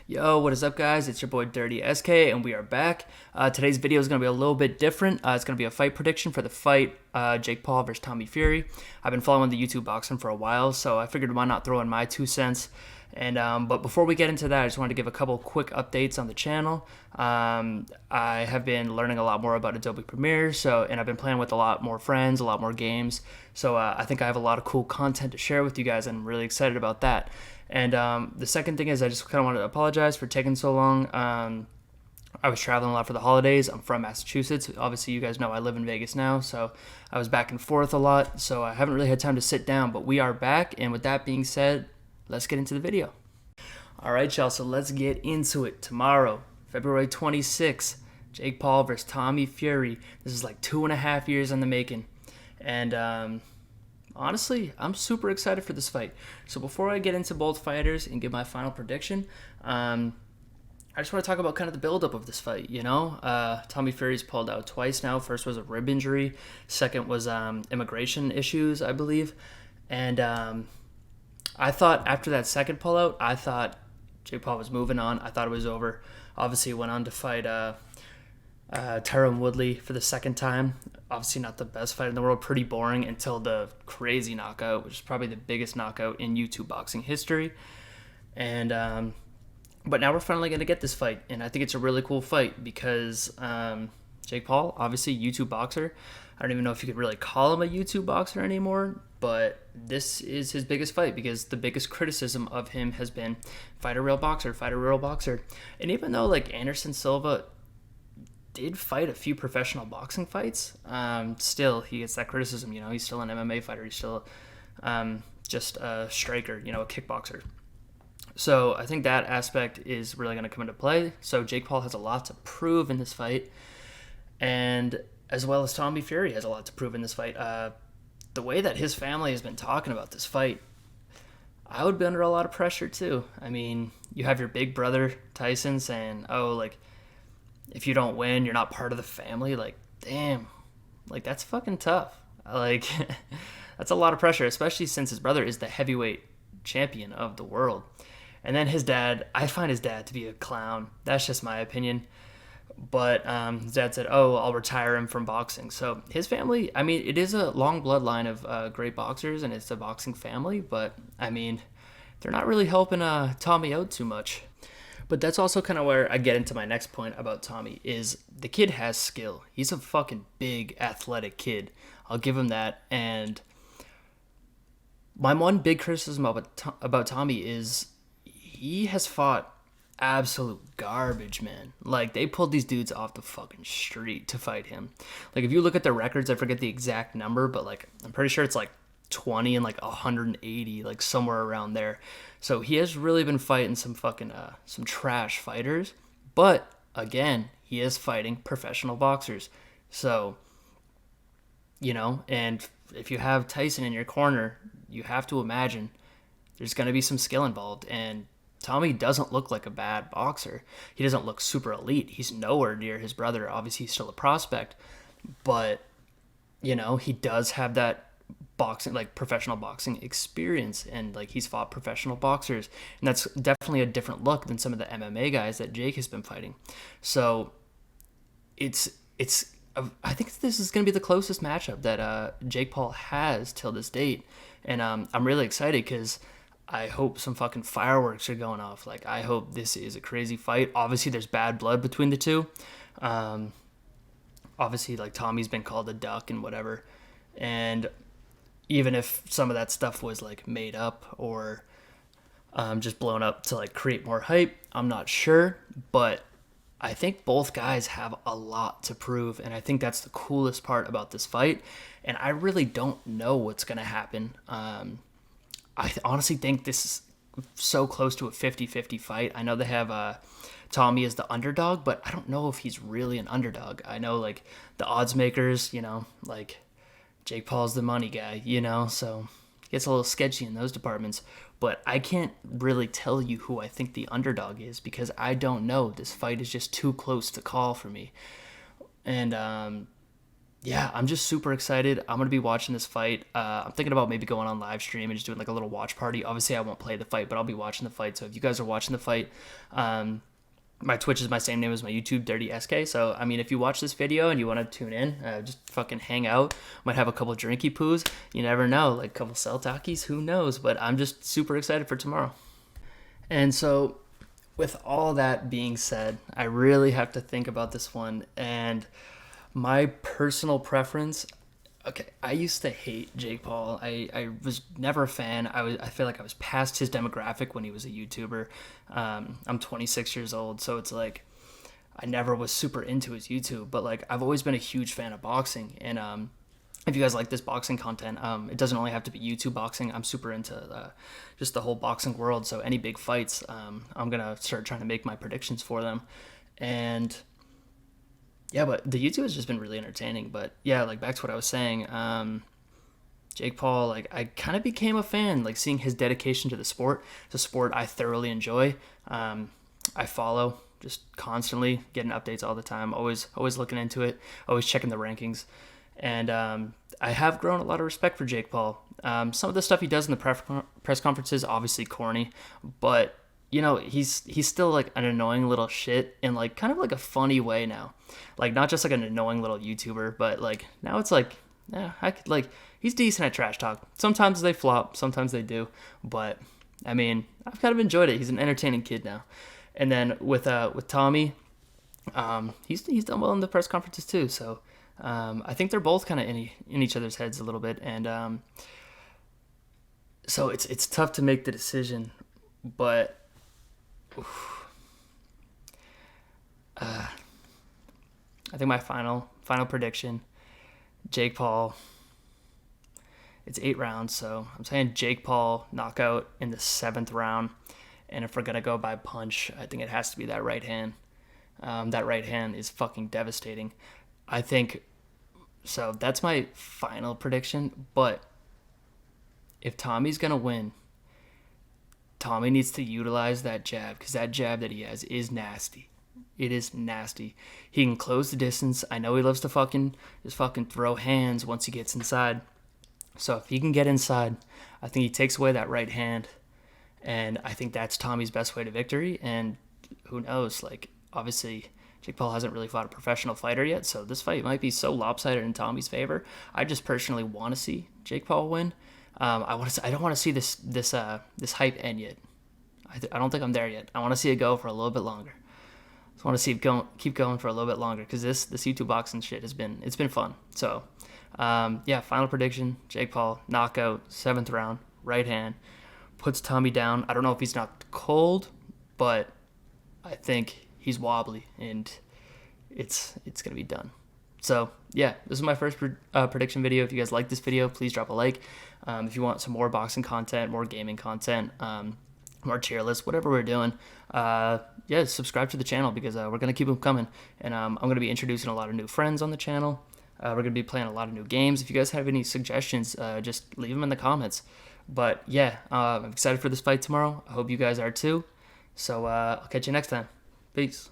Yo, what is up, guys? It's your boy Dirty SK, and we are back. Today's video is going to be a little bit different. It's going to be a fight prediction for the fight Jake Paul versus Tommy Fury. I've been following the YouTube boxing for a while, so I figured why not throw in my 2 cents. And but before we get into that, I just wanted to give a couple quick updates on the channel. I have been learning a lot more about Adobe Premiere, and I've been playing with a lot more friends, a lot more games. So I think I have a lot of cool content to share with you guys, and I'm really excited about that. And the second thing is I just kind of wanted to apologize for taking so long. I was traveling a lot for the holidays. I'm from Massachusetts. Obviously, you guys know I live in Vegas now, so I was back and forth a lot, so I haven't really had time to sit down, but we are back, and with that being said, let's get into the video. All right, y'all, so let's get into it. Tomorrow, February 26th, Jake Paul versus Tommy Fury. This is like 2.5 years in the making, and honestly, I'm super excited for this fight. So before I get into both fighters and give my final prediction, I just want to talk about kind of the buildup of this fight. Tommy Fury's pulled out twice now. First was a rib injury. Second was immigration issues, I believe. And I thought after that second pullout, I thought Jake Paul was moving on. I thought it was over. Obviously, went on to fight Tyron Woodley for the second time. Obviously not the best fight in the world, pretty boring until the crazy knockout, which is probably the biggest knockout in YouTube boxing history. And but now we're finally going to get this fight, and I think it's a really cool fight because Jake Paul, obviously YouTube boxer. I don't even know if you could really call him a YouTube boxer anymore, but this is his biggest fight because the biggest criticism of him has been fight a real boxer, fight a real boxer. And even though like Anderson Silva did fight a few professional boxing fights, still he gets that criticism. He's still an MMA fighter. He's still just a striker, a kickboxer. So I think that aspect is really going to come into play. So Jake Paul has a lot to prove in this fight, and as well as Tommy Fury has a lot to prove in this fight. The way that his family has been talking about this fight, I would be under a lot of pressure too. I mean, you have your big brother Tyson saying, "Oh, like, if you don't win, you're not part of the family." Like, damn, like that's fucking tough. Like, that's a lot of pressure, especially since his brother is the heavyweight champion of the world. And then his dad, I find his dad to be a clown. That's just my opinion. But his dad said, "Oh, I'll retire him from boxing." So his family, I mean, it is a long bloodline of great boxers, and it's a boxing family. But I mean, they're not really helping Tommy out too much. But that's also kind of where I get into my next point about Tommy is the kid has skill. He's a fucking big athletic kid. I'll give him that. And my one big criticism about Tommy is he has fought absolute garbage, man. Like, they pulled these dudes off the fucking street to fight him. Like, if you look at their records, I forget the exact number, but like I'm pretty sure it's like 20 and like 180, like somewhere around there. So he has really been fighting some fucking some trash fighters, but again, he is fighting professional boxers. So, and if you have Tyson in your corner, you have to imagine there's going to be some skill involved. And Tommy doesn't look like a bad boxer. He doesn't look super elite. He's nowhere near his brother. Obviously, he's still a prospect, but he does have that boxing, like professional boxing experience, and like he's fought professional boxers, and that's definitely a different look than some of the MMA guys that Jake has been fighting. So I think this is going to be the closest matchup that Jake Paul has till this date, and I'm really excited because I hope some fucking fireworks are going off. Like, I hope this is a crazy fight. Obviously, there's bad blood between the two. Obviously, like, Tommy's been called a duck and whatever. And even if some of that stuff was, like, made up or just blown up to, like, create more hype, I'm not sure. But I think both guys have a lot to prove, and I think that's the coolest part about this fight. And I really don't know what's going to happen. I honestly think this is so close to a 50-50 fight. I know they have Tommy as the underdog, but I don't know if he's really an underdog. I know, like, the odds makers, like Jake Paul's the money guy, so it gets a little sketchy in those departments. But I can't really tell you who I think the underdog is because I don't know. This fight is just too close to call for me. And yeah, I'm just super excited. I'm gonna be watching this fight. I'm thinking about maybe going on live stream and just doing like a little watch party. Obviously, I won't play the fight, but I'll be watching the fight. So if you guys are watching the fight, my Twitch is my same name as my YouTube, Dirty SK. So I mean, if you watch this video and you want to tune in, just fucking hang out. Might have a couple drinky poos. You never know, like a couple cell talkies. Who knows? But I'm just super excited for tomorrow. And so, with all that being said, I really have to think about this one. And my personal preference, okay, I used to hate Jake Paul. I was never a fan. I feel like I was past his demographic when he was a YouTuber. I'm 26 years old, so it's like I never was super into his YouTube. But like I've always been a huge fan of boxing, and if you guys like this boxing content, it doesn't only have to be YouTube boxing. I'm super into just the whole boxing world. So any big fights, I'm gonna start trying to make my predictions for them, and yeah, but the YouTube has just been really entertaining. But yeah, like back to what I was saying, Jake Paul, like I kind of became a fan, like seeing his dedication to the sport. It's a sport I thoroughly enjoy. I follow just constantly, getting updates all the time, always looking into it, always checking the rankings, and I have grown a lot of respect for Jake Paul. Some of the stuff he does in the press conferences, obviously corny, but you know, he's still like an annoying little shit in like kind of like a funny way now. Like not just like an annoying little YouTuber, but like now it's like, yeah, I could like he's decent at trash talk. Sometimes they flop, sometimes they do, but I mean, I've kind of enjoyed it. He's an entertaining kid now. And then with Tommy, he's done well in the press conferences too. So I think they're both kind of in each other's heads a little bit, and so it's tough to make the decision, but. I think my final prediction, Jake Paul. It's 8 rounds, so I'm saying Jake Paul knockout in the 7th round. And if we're gonna go by punch, I think it has to be that right hand. That right hand is fucking devastating. I think so. That's my final prediction. But if Tommy's gonna win, Tommy needs to utilize that jab, because that jab that he has is nasty. It is nasty. He can close the distance. I know he loves to just fucking throw hands once he gets inside. So if he can get inside, I think he takes away that right hand, and I think that's Tommy's best way to victory. And who knows? Like obviously, Jake Paul hasn't really fought a professional fighter yet, so this fight might be so lopsided in Tommy's favor. I just personally want to see Jake Paul win. I don't want to see this hype end yet. I don't think I'm there yet. I want to see it go for a little bit longer. I just want to see it keep going for a little bit longer, because this YouTube boxing shit it's been fun. So yeah, final prediction: Jake Paul knockout, 7th round, right hand, puts Tommy down. I don't know if he's knocked cold, but I think he's wobbly, and it's gonna be done. So yeah, this is my first prediction video. If you guys like this video, please drop a like. If you want some more boxing content, more gaming content, more tier lists, whatever we're doing, yeah, subscribe to the channel, because we're going to keep them coming. And I'm going to be introducing a lot of new friends on the channel. We're going to be playing a lot of new games. If you guys have any suggestions, just leave them in the comments. But yeah, I'm excited for this fight tomorrow. I hope you guys are too. So I'll catch you next time. Peace.